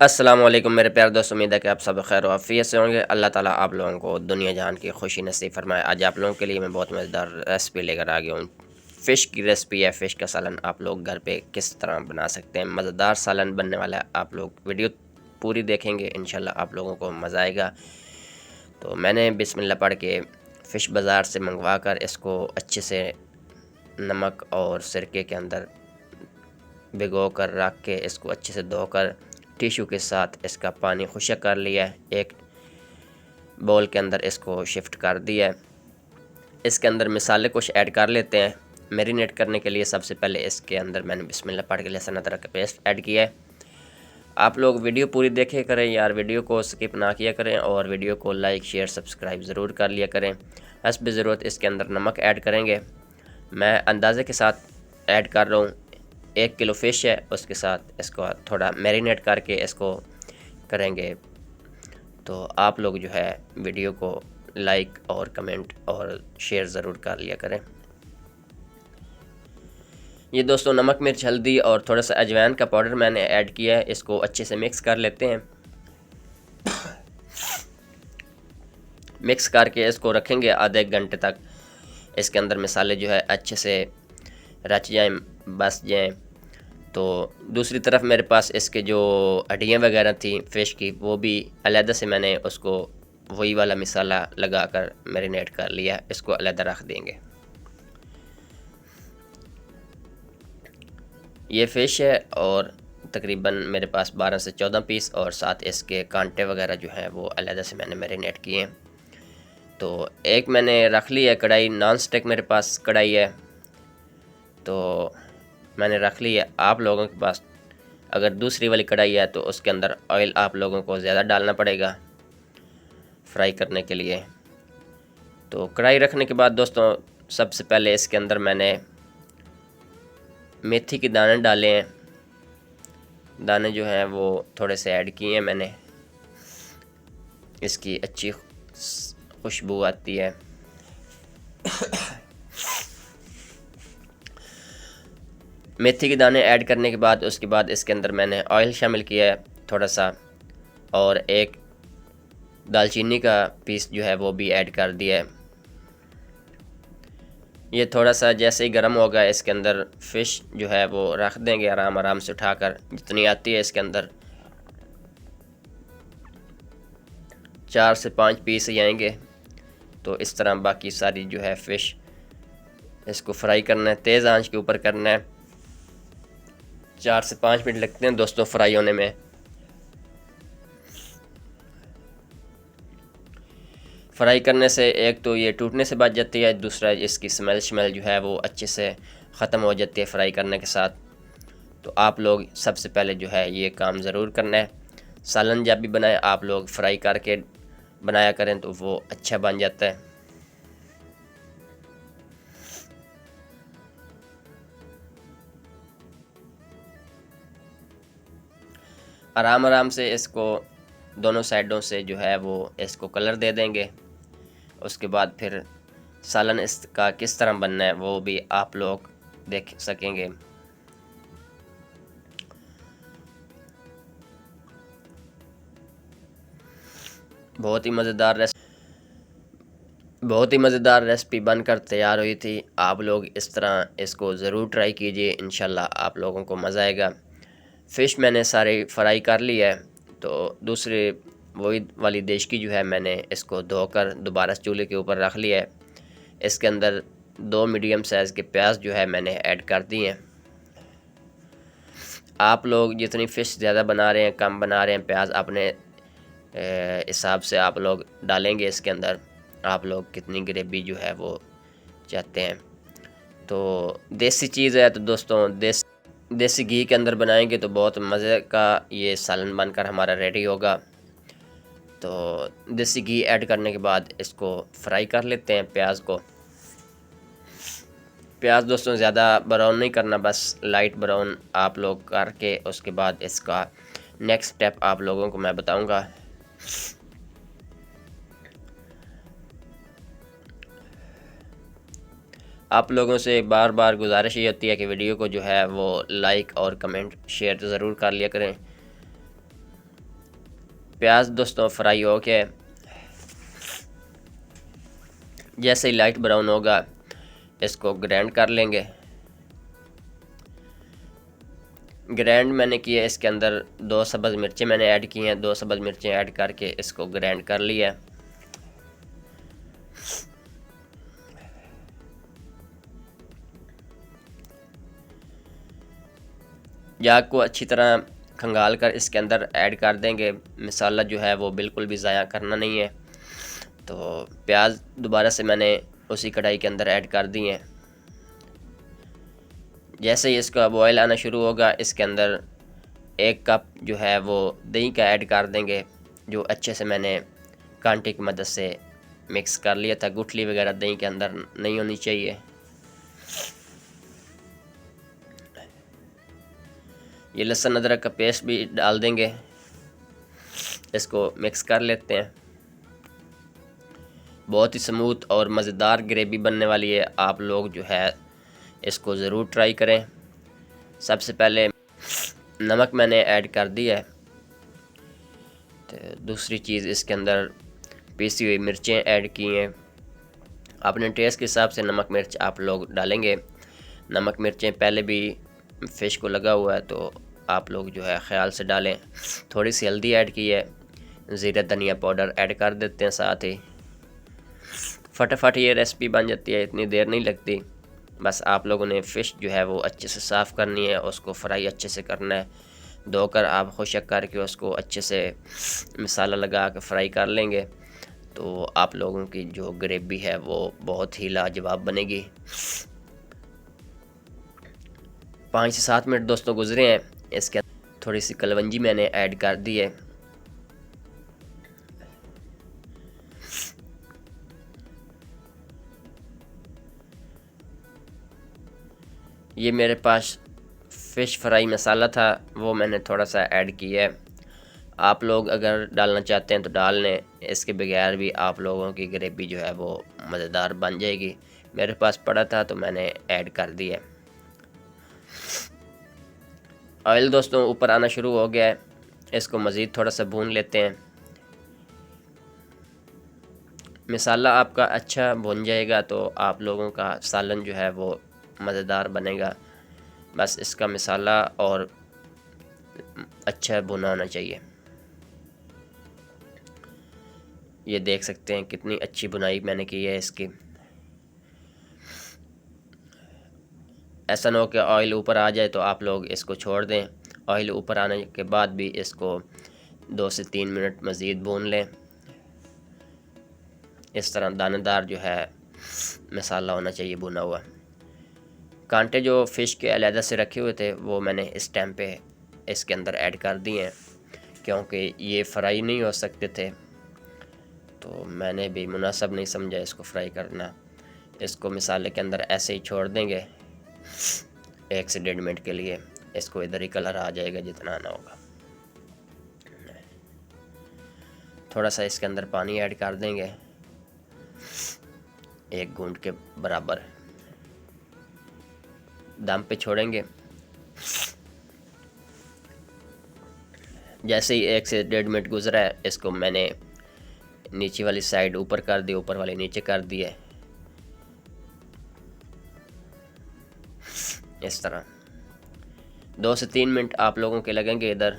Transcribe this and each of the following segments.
अस्सलाम वालेकुम मेरे प्यारे दोस्तों, उम्मीद है कि आप सब खैर आफियत से होंगे। अल्लाह ताला आप लोगों को दुनिया जहान की खुशी नसीब फरमाए। आज आप लोगों के लिए मैं बहुत मज़ेदार रेसिपी लेकर आ गया हूँ। फ़िश की रेसिपी है। फ़िश का सालन आप लोग घर पे किस तरह बना सकते हैं। मज़ेदार सालन बनने वाला है। आप लोग वीडियो पूरी देखेंगे, इंशाल्लाह आप लोगों को मज़ा आएगा। तो मैंने बिस्मिल्लाह पढ़ के फ़िश बाज़ार से मंगवा कर इसको अच्छे से नमक और सिरके के अंदर भिगो कर रख के इसको अच्छे से धोकर टिशू के साथ इसका पानी खुश्क कर लिया है। एक बाउल के अंदर इसको शिफ्ट कर दिया है। इसके अंदर मसाले कुछ ऐड कर लेते हैं। मैरिनेट करने के लिए सबसे पहले इसके अंदर मैंने बिस्मिल्लाह पढ़ के लहसुन अदरक का पेस्ट ऐड किया है। आप लोग वीडियो पूरी देखे करें यार, वीडियो को स्किप ना किया करें और वीडियो को लाइक शेयर सब्सक्राइब ज़रूर कर लिया करें। हस्ब ज़रूरत इसके अंदर नमक ऐड करेंगे। मैं अंदाज़े के साथ ऐड कर रहा हूँ। 1 किलो फ़िश है, उसके साथ इसको थोड़ा मैरिनेट करके इसको करेंगे। तो आप लोग जो है वीडियो को लाइक और कमेंट और शेयर ज़रूर कर लिया करें। ये दोस्तों नमक मिर्च हल्दी और थोड़ा सा अजवाइन का पाउडर मैंने ऐड किया है। इसको अच्छे से मिक्स कर लेते हैं। मिक्स करके इसको रखेंगे आधे 1 घंटे तक। इसके अंदर मसाले जो है अच्छे से रच जाएं, बस जाएं। तो दूसरी तरफ मेरे पास इसके जो हड्डियाँ वगैरह थी फ़िश की, वो भी अलहदा से मैंने उसको वही वाला मसाला लगाकर मैरिनेट कर लिया। इसको अलहदा रख देंगे। ये फ़िश है और तकरीबन मेरे पास 12 से 14 पीस और साथ इसके कांटे वगैरह जो हैं वो अलहदा से मैंने मैरिनेट किए हैं। तो एक मैंने रख ली है कढ़ाई, नॉन स्टिक मेरे पास कढ़ाई है, तो मैंने रख ली है। आप लोगों के पास अगर दूसरी वाली कढ़ाई है तो उसके अंदर ऑयल आप लोगों को ज़्यादा डालना पड़ेगा फ्राई करने के लिए। तो कढ़ाई रखने के बाद दोस्तों सबसे पहले इसके अंदर मैंने मेथी के दाने डाले हैं। दाने जो हैं वो थोड़े से ऐड किए हैं मैंने। इसकी अच्छी खुशबू आती है। मेथी के दाने ऐड करने के बाद उसके बाद इसके अंदर मैंने ऑयल शामिल किया है थोड़ा सा, और एक दालचीनी का पीस जो है वो भी ऐड कर दिया है। ये थोड़ा सा जैसे ही गर्म होगा इसके अंदर फ़िश जो है वो रख देंगे आराम आराम से उठाकर। जितनी आती है इसके अंदर 4 से 5 पीस ही आएंगे। तो इस तरह बाकी सारी जो है फ़िश इसको फ्राई करना है, तेज़ आंच के ऊपर करना है। 4 से 5 मिनट लगते हैं दोस्तों फ्राई होने में। फ्राई करने से एक तो ये टूटने से बच जाती है, दूसरा इसकी स्मेल जो है वो अच्छे से ख़त्म हो जाती है फ्राई करने के साथ। तो आप लोग सबसे पहले जो है ये काम ज़रूर करना है। सालन जब भी बनाएं आप लोग फ्राई करके बनाया करें तो वो अच्छा बन जाता है। आराम आराम से इसको दोनों साइडों से जो है वो इसको कलर दे देंगे। उसके बाद फिर सालन इसका किस तरह बनना है वो भी आप लोग देख सकेंगे। बहुत ही मज़ेदार रेसिपी बनकर तैयार हुई थी। आप लोग इस तरह इसको ज़रूर ट्राई कीजिए, इंशाल्लाह आप लोगों को मज़ा आएगा। फ़िश मैंने सारी फ्राई कर ली है। तो दूसरे वही वाली देश की जो है मैंने इसको धोकर दोबारा चूल्हे के ऊपर रख लिया है। इसके अंदर 2 मीडियम साइज़ के प्याज जो है मैंने ऐड कर दिए हैं। आप लोग जितनी फ़िश ज़्यादा बना रहे हैं कम बना रहे हैं, प्याज अपने हिसाब से आप लोग डालेंगे इसके अंदर। आप लोग कितनी ग्रेवी जो है वो चाहते हैं। तो देसी चीज़ है तो दोस्तों देसी घी के अंदर बनाएंगे तो बहुत मज़े का ये सालन बनकर हमारा रेडी होगा। तो देसी घी ऐड करने के बाद इसको फ्राई कर लेते हैं प्याज को। प्याज दोस्तों ज़्यादा ब्राउन नहीं करना, बस लाइट ब्राउन आप लोग करके उसके बाद इसका नेक्स्ट स्टेप आप लोगों को मैं बताऊंगा। आप लोगों से बार बार गुजारिश ये होती है कि वीडियो को जो है वो लाइक और कमेंट शेयर ज़रूर कर लिया करें। प्याज दोस्तों फ्राई हो के जैसे ही लाइट ब्राउन होगा इसको ग्राइंड कर लेंगे। ग्राइंड मैंने किया, इसके अंदर 2 सब्ज़ मिर्चें मैंने ऐड की हैं। 2 सब्ज़ मिर्चें ऐड करके इसको ग्राइंड कर लिया। जाग को अच्छी तरह खंगाल कर इसके अंदर ऐड कर देंगे। मसाला जो है वो बिल्कुल भी ज़ाया करना नहीं है। तो प्याज दोबारा से मैंने उसी कढ़ाई के अंदर ऐड कर दी हैं। जैसे ही इसका बॉयल आना शुरू होगा इसके अंदर 1 कप जो है वो दही का ऐड कर देंगे, जो अच्छे से मैंने कांटे की मदद से मिक्स कर लिया था। गुठली वगैरह दही के अंदर नहीं होनी चाहिए। ये लहसुन अदरक का पेस्ट भी डाल देंगे, इसको मिक्स कर लेते हैं। बहुत ही स्मूथ और मज़ेदार ग्रेवी बनने वाली है। आप लोग जो है इसको ज़रूर ट्राई करें। सबसे पहले नमक मैंने ऐड कर दिया है। तो दूसरी चीज़ इसके अंदर पीसी हुई मिर्चें ऐड की हैं। अपने टेस्ट के हिसाब से नमक मिर्च आप लोग डालेंगे। नमक मिर्चें पहले भी फ़िश को लगा हुआ है तो आप लोग जो है ख्याल से डालें। थोड़ी सी हल्दी ऐड की है, ज़ीरा धनिया पाउडर ऐड कर देते हैं साथ ही। फटाफट ये रेसिपी बन जाती है, इतनी देर नहीं लगती। बस आप लोगों ने फ़िश जो है वो अच्छे से साफ़ करनी है, उसको फ्राई अच्छे से करना है। धोकर आप खुशक करके उसको अच्छे से मसाला लगा के फ्राई कर लेंगे तो आप लोगों की जो ग्रेवी है वो बहुत ही लाजवाब बनेगी। 5 से 7 मिनट दोस्तों गुजरे हैं। इसके अंदर थोड़ी सी कलवंजी मैंने ऐड कर दी है। ये मेरे पास फ़िश फ्राई मसाला था, वो मैंने थोड़ा सा ऐड किया है। आप लोग अगर डालना चाहते हैं तो डाल लें, इसके बगैर भी आप लोगों की ग्रेवी जो है वो मज़ेदार बन जाएगी। मेरे पास पड़ा था तो मैंने ऐड कर दिया। ऑयल दोस्तों ऊपर आना शुरू हो गया है, इसको मज़ीद थोड़ा सा भून लेते हैं। मसाला आपका अच्छा भुन जाएगा तो आप लोगों का सालन जो है वो मज़ेदार बनेगा। बस इसका मसाला और अच्छा भुना होना चाहिए। ये देख सकते हैं कितनी अच्छी बुनाई मैंने की है इसकी। ऐसा ना हो कि ऑयल ऊपर आ जाए तो आप लोग इसको छोड़ दें। ऑयल ऊपर आने के बाद भी इसको 2 से 3 मिनट मज़ीद भून लें। इस तरह दानेदार जो है मसाला होना चाहिए भुना हुआ। कांटे जो फ़िश के अलहदा से रखे हुए थे वो मैंने इस टाइम पे इसके अंदर ऐड कर दिए हैं, क्योंकि ये फ्राई नहीं हो सकते थे तो मैंने भी मुनासिब नहीं समझा इसको फ्राई करना। इसको मसाले के अंदर ऐसे ही छोड़ देंगे 1 से 1.5 मिनट के लिए। इसको इधर ही कलर आ जाएगा जितना आना होगा। थोड़ा सा इसके अंदर पानी ऐड कर देंगे, 1 घूंट के बराबर। दम पे छोड़ेंगे। जैसे ही 1 से 1.5 मिनट गुजरा है, इसको मैंने नीचे वाली साइड ऊपर कर दी, ऊपर वाली नीचे कर दी है। इस तरह 2 से 3 मिनट आप लोगों के लगेंगे इधर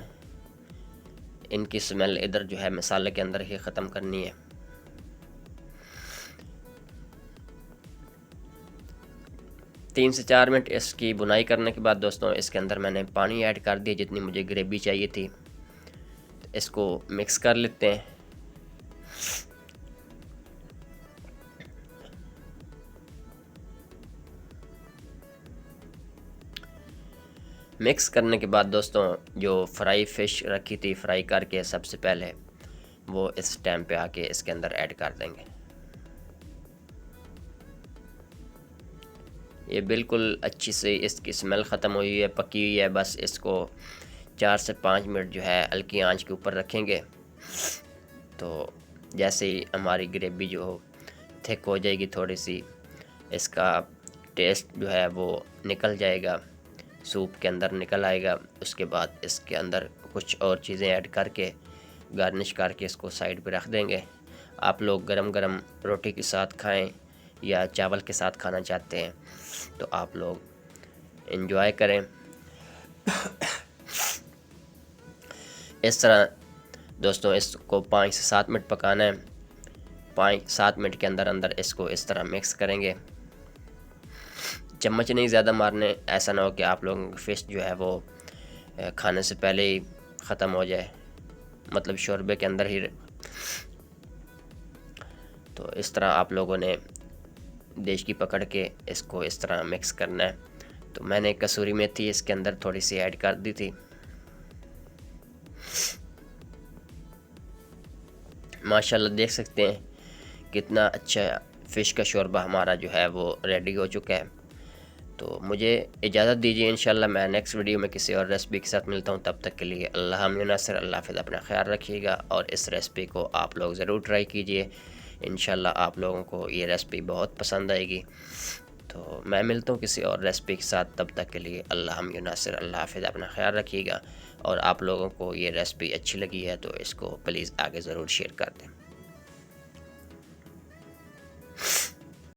इनकी स्मेल इधर जो है मसाले के अंदर ही ख़त्म करनी है। तीन से 4 मिनट इसकी बुनाई करने के बाद दोस्तों इसके अंदर मैंने पानी ऐड कर दिया जितनी मुझे ग्रेवी चाहिए थी। इसको मिक्स कर लेते हैं। मिक्स करने के बाद दोस्तों जो फ्राई फ़िश रखी थी फ्राई करके सबसे पहले, वो इस टाइम पे आके इसके अंदर ऐड कर देंगे। ये बिल्कुल अच्छी से इसकी स्मेल ख़त्म हुई है, पकी हुई है। बस इसको 4 से 5 मिनट जो है हल्की आंच के ऊपर रखेंगे तो जैसे ही हमारी ग्रेवी जो थिक हो जाएगी थोड़ी सी, इसका टेस्ट जो है वो निकल जाएगा, सूप के अंदर निकल आएगा। उसके बाद इसके अंदर कुछ और चीज़ें ऐड करके गार्निश करके इसको साइड पे रख देंगे। आप लोग गरम गरम रोटी के साथ खाएं या चावल के साथ खाना चाहते हैं तो आप लोग एंजॉय करें। इस तरह दोस्तों इसको 5 से 7 मिनट पकाना है। 5-7 मिनट के अंदर अंदर इसको इस तरह मिक्स करेंगे। चम्मच नहीं ज़्यादा मारने, ऐसा ना हो कि आप लोगों की फ़िश जो है वो खाने से पहले ही ख़त्म हो जाए, मतलब शोरबे के अंदर ही। तो इस तरह आप लोगों ने डिश की पकड़ के इसको इस तरह मिक्स करना है। तो मैंने कसूरी मेथी इसके अंदर थोड़ी सी ऐड कर दी थी। माशाल्लाह देख सकते हैं कितना अच्छा फ़िश का शोरबा हमारा जो है वो रेडी हो चुका है। तो मुझे इजाज़त दीजिए, इंशाल्लाह मैं नेक्स्ट वीडियो में किसी और रेसिपी के साथ मिलता हूँ। तब तक के लिए अल्लाह नासिर, अल्लाह हाफ़िज़। अपना ख्याल रखिएगा और इस रेसिपी को आप लोग ज़रूर ट्राई कीजिए। इंशाल्लाह आप लोगों को ये रेसिपी बहुत पसंद आएगी। तो मैं मिलता हूँ किसी और रेसिपी के साथ, तब तक के लिए अल्लाह नासिर, अल्लाह हाफ़िज़। अपना ख्याल रखिएगा और आप लोगों को ये रेसिपी अच्छी लगी है तो इसको प्लीज़ आगे ज़रूर शेयर कर दें।